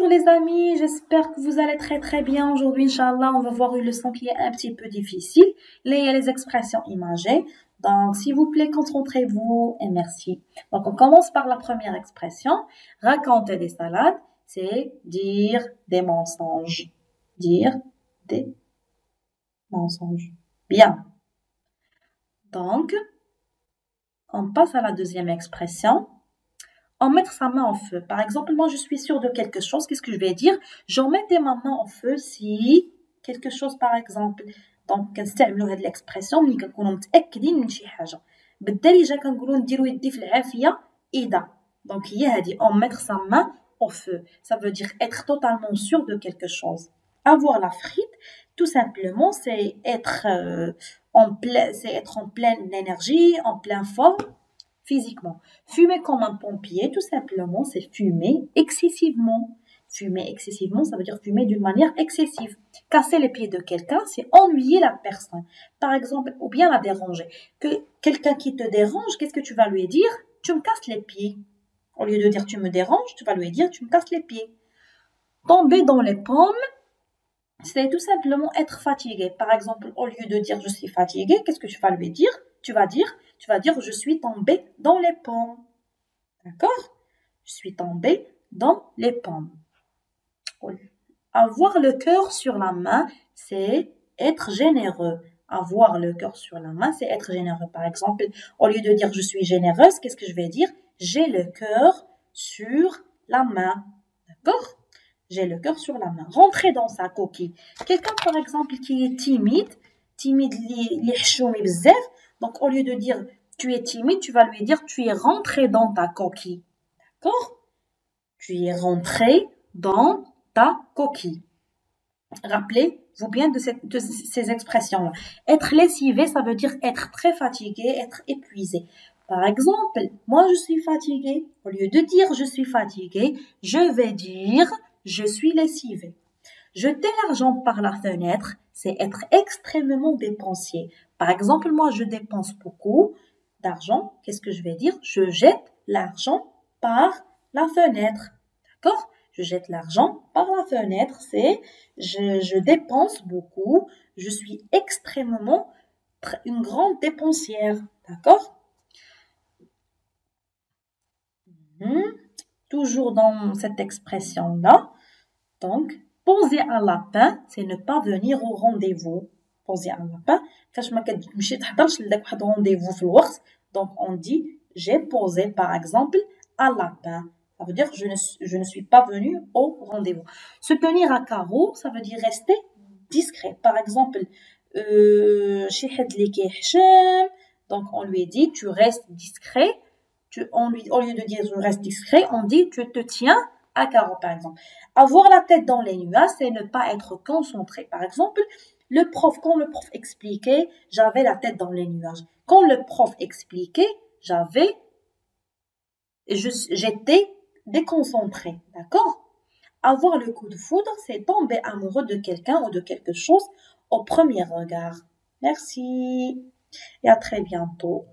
Bonjour les amis, j'espère que vous allez très bien aujourd'hui, Inch'Allah. On va voir une leçon qui est un petit peu difficile. Là, il y a les expressions imagées. Donc, s'il vous plaît, concentrez-vous et merci. Donc, on commence par la première expression. Raconter des salades, c'est dire des mensonges. Dire des mensonges. Bien. Donc, on passe à la deuxième expression. En mettre sa main en feu. Par exemple, moi, je suis sûre de quelque chose. Qu'est-ce que je vais dire? J'en mettais ma main en feu si quelque chose, par exemple. Donc, كنستعملوا هذه l'expression ملي كنكونوا متأكدين من شي حاجة. بالدارجة كنقولوا نديروا يدي في العافية إذا. Donc, هي هذه en mettre sa main au feu. Ça veut dire être totalement sûr de quelque chose. Avoir la frite, tout simplement, c'est être en pleine énergie, en pleine forme. Physiquement. Fumer comme un pompier, tout simplement, c'est fumer excessivement. Fumer excessivement, ça veut dire fumer d'une manière excessive. Casser les pieds de quelqu'un, c'est ennuyer la personne. Par exemple, ou bien la déranger. Que quelqu'un qui te dérange, qu'est-ce que tu vas lui dire? Tu me casses les pieds. Au lieu de dire tu me déranges, tu vas lui dire tu me casses les pieds. Tomber dans les pommes, c'est tout simplement être fatigué. Par exemple, au lieu de dire je suis fatigué, qu'est-ce que tu vas lui dire? Tu vas dire je suis tombé dans les pommes. D'accord? Je suis tombé dans les pommes. Avoir le cœur sur la main, c'est être généreux. Avoir le cœur sur la main, c'est être généreux. Par exemple, au lieu de dire je suis généreuse, qu'est-ce que je vais dire? J'ai le cœur sur la main. D'accord? J'ai le cœur sur la main. Rentrer dans sa coquille. Quelqu'un, par exemple, qui est timide, li hchoumi bzaf. Donc, au lieu de dire tu es timide, tu vas lui dire tu es rentré dans ta coquille. D'accord? Tu es rentré dans ta coquille. Rappelez-vous bien de ces expressions-là. Être lessivé, ça veut dire être très fatigué, être épuisé. Par exemple, moi je suis fatigué. Au lieu de dire je suis fatigué, je vais dire je suis lessivé. Jeter l'argent par la fenêtre, c'est être extrêmement dépensier. Par exemple, moi je dépense beaucoup d'argent. Qu'est-ce que je vais dire? Je jette l'argent par la fenêtre. D'accord? Je jette l'argent par la fenêtre, c'est je dépense beaucoup, je suis extrêmement une grande dépensière. D'accord? Toujours dans cette expression-là. Donc, poser un lapin, c'est ne pas venir au rendez-vous. Poser un lapin, فاش ما كتمشي تحضرش لذاك واحد rendez-vous في الوقت. Donc, on dit j'ai posé par exemple un lapin. Ça veut dire je ne suis pas venu au rendez-vous. Se tenir à carreau, ça veut dire rester discret. Par exemple, شي حد اللي كيحشم, donc on lui dit tu restes discret. Au lieu de dire je reste discret, on dit tu te tiens à carreau, par exemple. Avoir la tête dans les nuages, c'est ne pas être concentré. Par exemple, quand le prof expliquait, j'avais la tête dans les nuages. Quand le prof expliquait, j'étais déconcentré. D'accord? Avoir le coup de foudre, c'est tomber amoureux de quelqu'un ou de quelque chose au premier regard. Merci et à très bientôt.